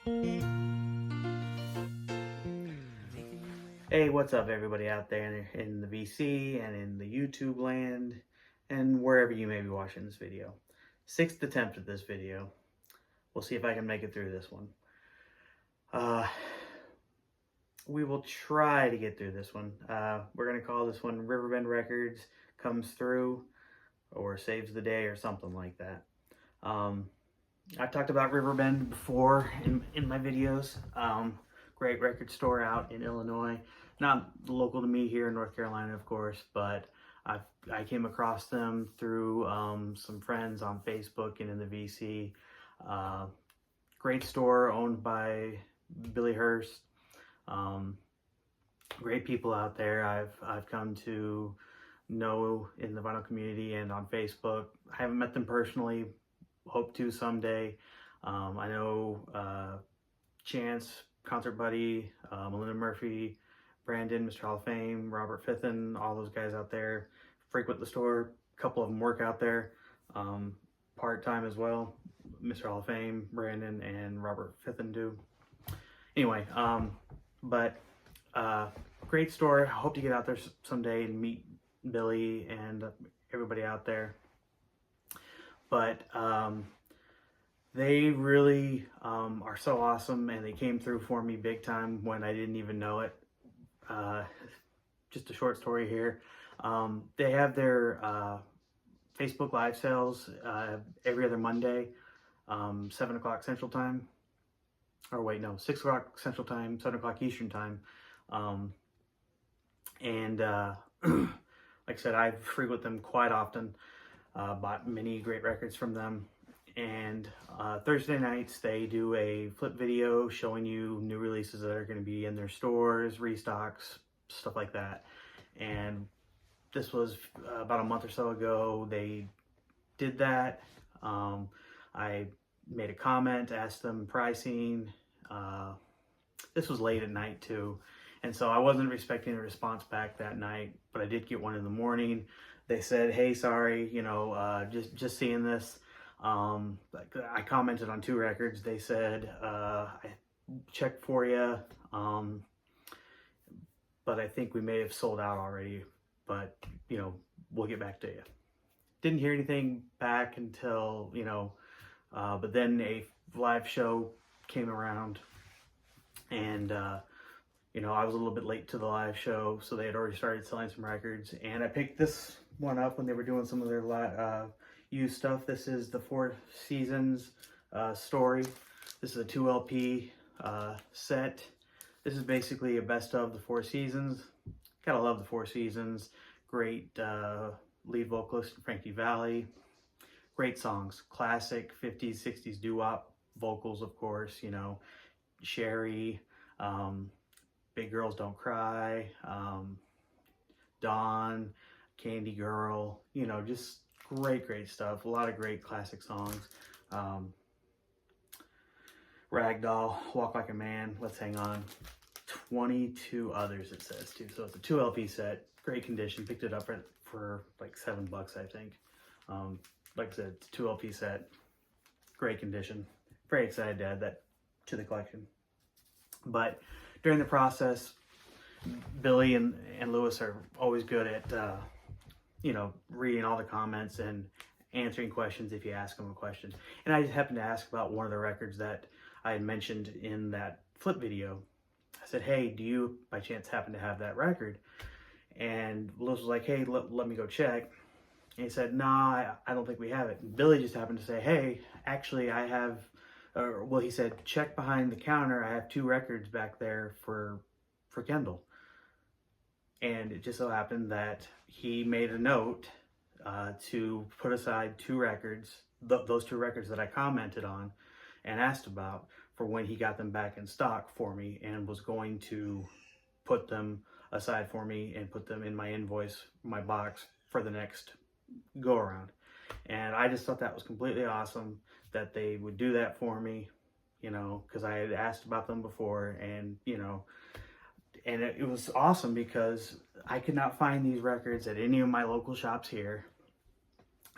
Hey, what's up, everybody out there in the VC and in the YouTube land and wherever you may be watching this video. Sixth attempt at this video. We'll see if I can make it through this one. We will try to get through this one. We're going to call this one RiverBend Records Comes Through or Saves the Day or something like that. I've talked about RiverBend before in my videos. Great record store out in Illinois. Not local to me here in North Carolina, of course, but I came across them through some friends on Facebook and in the VC. Great store owned by Billy Hurst. Great people out there I've come to know in the vinyl community and on Facebook. I haven't met them personally, hope to someday. I know Chance, Concert Buddy, Melinda Murphy, Brandon, Mr. Hall of Fame, Robert Fithen, all those guys out there frequent the store. A couple of them work out there part-time as well. Mr. Hall of Fame, Brandon, and Robert Fithen do. Anyway, great store. Hope to get out there someday and meet Billy and everybody out there. But they really are so awesome, and they came through for me big time when I didn't even know it. Just a short story here. They have their Facebook Live sales every other Monday, 7 o'clock Central Time. Or wait, no, 6 o'clock Central Time, 7 o'clock Eastern Time. Like I said, I frequent them quite often. Bought many great records from them. And Thursday nights, they do a flip video showing you new releases that are going to be in their stores, restocks, stuff like that. And this was about a month or so ago. They did that. I made a comment, asked them pricing. This was late at night too. And so I wasn't expecting a response back that night, but I did get one in the morning. They said, "Hey, sorry, just seeing this." I commented on 2 records. They said, "I checked for you, but I think we may have sold out already, but, we'll get back to you." Didn't hear anything back until, but then a live show came around, and, I was a little bit late to the live show, so they had already started selling some records, and I picked this one up when they were doing some of their used stuff. This is the Four Seasons Story. This is a 2 LP set. This is basically a best of the Four Seasons. Gotta love the Four Seasons. Great lead vocalist Frankie Valli. Great songs, classic 50s, 60s doo-wop vocals, of course, Sherry, Big Girls Don't Cry, Dawn, Candy Girl, just great stuff. A lot of great classic songs. Ragdoll, Walk Like a Man, Let's Hang On. 22 others it says too. So it's a 2 LP set, great condition. Picked it up for like $7, I think. Like I said, it's a 2 LP set, great condition. Very excited to add that to the collection. But during the process, Billy and Lewis are always good at reading all the comments and answering questions if you ask them a question. And I just happened to ask about one of the records that I had mentioned in that flip video. I said, "Hey, do you by chance happen to have that record?" And Lewis was like, "Hey, let me go check." And he said, "Nah, I don't think we have it." And Billy just happened to say, "Hey, actually I have," he said, "check behind the counter. I have 2 records back there for Kendall." And it just so happened that he made a note to put aside 2 records, those 2 records that I commented on and asked about, for when he got them back in stock for me, and was going to put them aside for me and put them in my invoice, my box, for the next go around. And I just thought that was completely awesome that they would do that for me, because I had asked about them before, and and it was awesome because I could not find these records at any of my local shops here.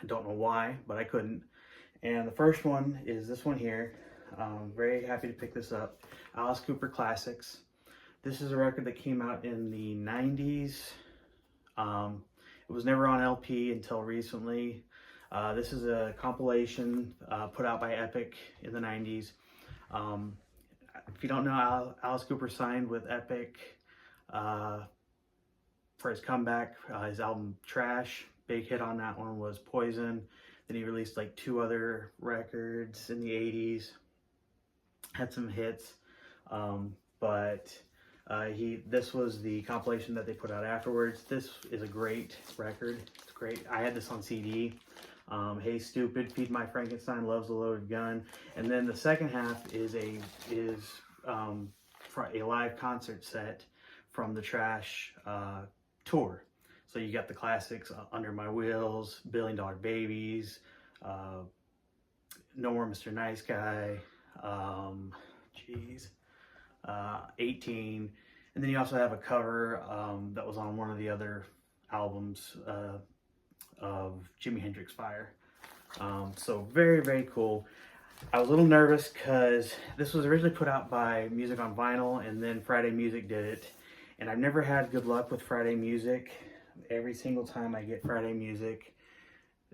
I don't know why, but I couldn't. And the first one is this one here. Very happy to pick this up. Alice Cooper Classics. This is a record that came out in the 90s. It was never on LP until recently. This is a compilation put out by Epic in the 90s. If you don't know, Alice Cooper signed with Epic for his comeback. His album Trash, big hit on that one was Poison. Then he released like 2 other records in the 80s. Had some hits, but this was the compilation that they put out afterwards. This is a great record. It's great. I had this on CD. Hey Stupid, Feed My Frankenstein, Loves a Loaded Gun, and then the second half is a live concert set from the Trash tour. So you got the classics, Under My Wheels, $1 Billion Babies, No More Mr. Nice Guy, 18, and then you also have a cover that was on one of the other albums of Jimi Hendrix Fire. So very, very cool. I was a little nervous because this was originally put out by Music on Vinyl, and then Friday Music did it. And I've never had good luck with Friday Music. Every single time I get Friday Music,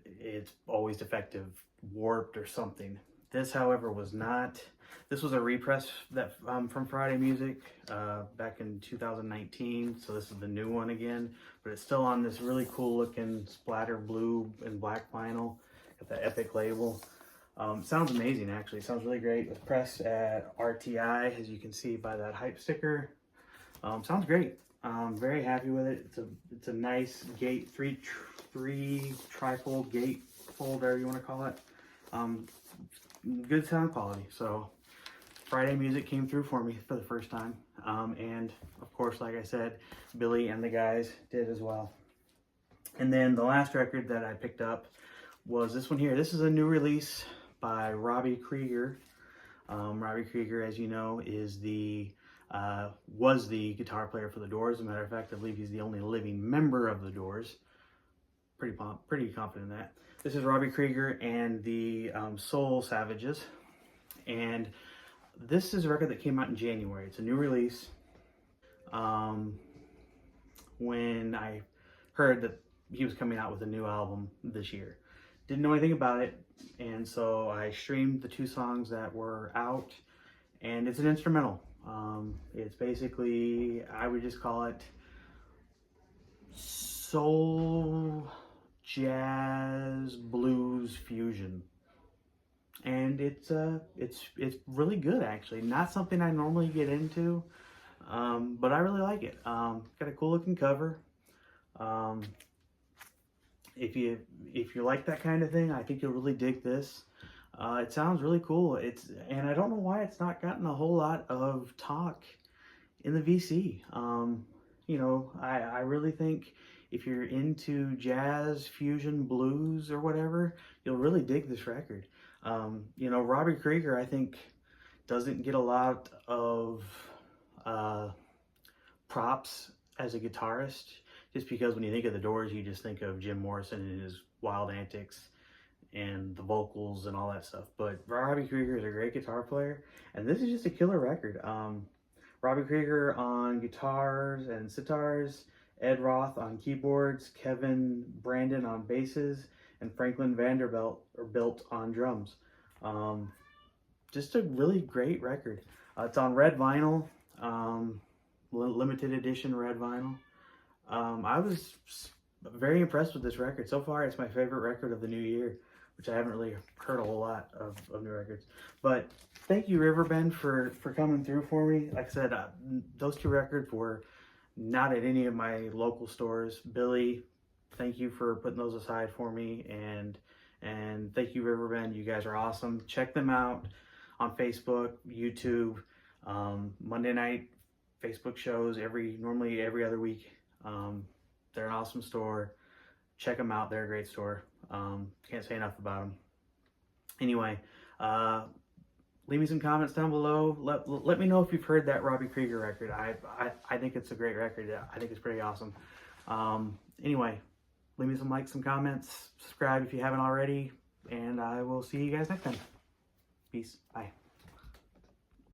it's always defective, warped, or something. This, however, was not. This was a repress that from Friday Music back in 2019, so this is the new one again, but it's still on this really cool looking splatter blue and black vinyl. Got the Epic label. Sounds amazing, actually. Sounds really great. It was pressed at RTI, as you can see by that hype sticker. Sounds great. Very happy with it. It's a nice gate, three trifold gate fold, whatever you want to call it. Good sound quality. So Friday Music came through for me for the first time. And of course, like I said, Billy and the guys did as well. And then the last record that I picked up was this one here. This is a new release by Robbie Krieger. Robbie Krieger, as you know, was the guitar player for the Doors. As a matter of fact, I believe he's the only living member of the Doors. Pretty confident in that. This is Robbie Krieger and the Soul Savages. And this is a record that came out in January. It's a new release. When I heard that he was coming out with a new album this year, didn't know anything about it, and so I streamed the 2 songs that were out, and it's an instrumental. It's basically, I would just call it soul, jazz, blues fusion. And it's really good, actually. Not something I normally get into, but I really like it. Got a cool looking cover. If you like that kind of thing, I think you'll really dig this. It sounds really cool. And I don't know why it's not gotten a whole lot of talk in the VC. You know, I really think if you're into jazz, fusion, blues, or whatever, you'll really dig this record. You know, Robbie Krieger, I think, doesn't get a lot of props as a guitarist, just because when you think of the Doors, you just think of Jim Morrison and his wild antics and the vocals and all that stuff. But Robbie Krieger is a great guitar player, and this is just a killer record. Robbie Krieger on guitars and sitars, Ed Roth on keyboards, Kevin Brandon on basses, and Franklin Vanderbilt on drums. Just a really great record. It's on red vinyl, limited edition red vinyl. I was very impressed with this record. So far, it's my favorite record of the new year, which I haven't really heard a whole lot of new records. But thank you, RiverBend, for coming through for me. Like I said, those 2 records were not at any of my local stores. Billy, thank you for putting those aside for me, and thank you, RiverBend. You guys are awesome. Check them out on Facebook, YouTube, Monday night Facebook shows normally every other week. They're an awesome store. Check them out. They're a great store. Can't say enough about them. Anyway, leave me some comments down below. Let me know if you've heard that Robbie Krieger record. I think it's a great record. I think it's pretty awesome. Anyway, leave me some likes, some comments, subscribe if you haven't already, and I will see you guys next time. Peace. Bye.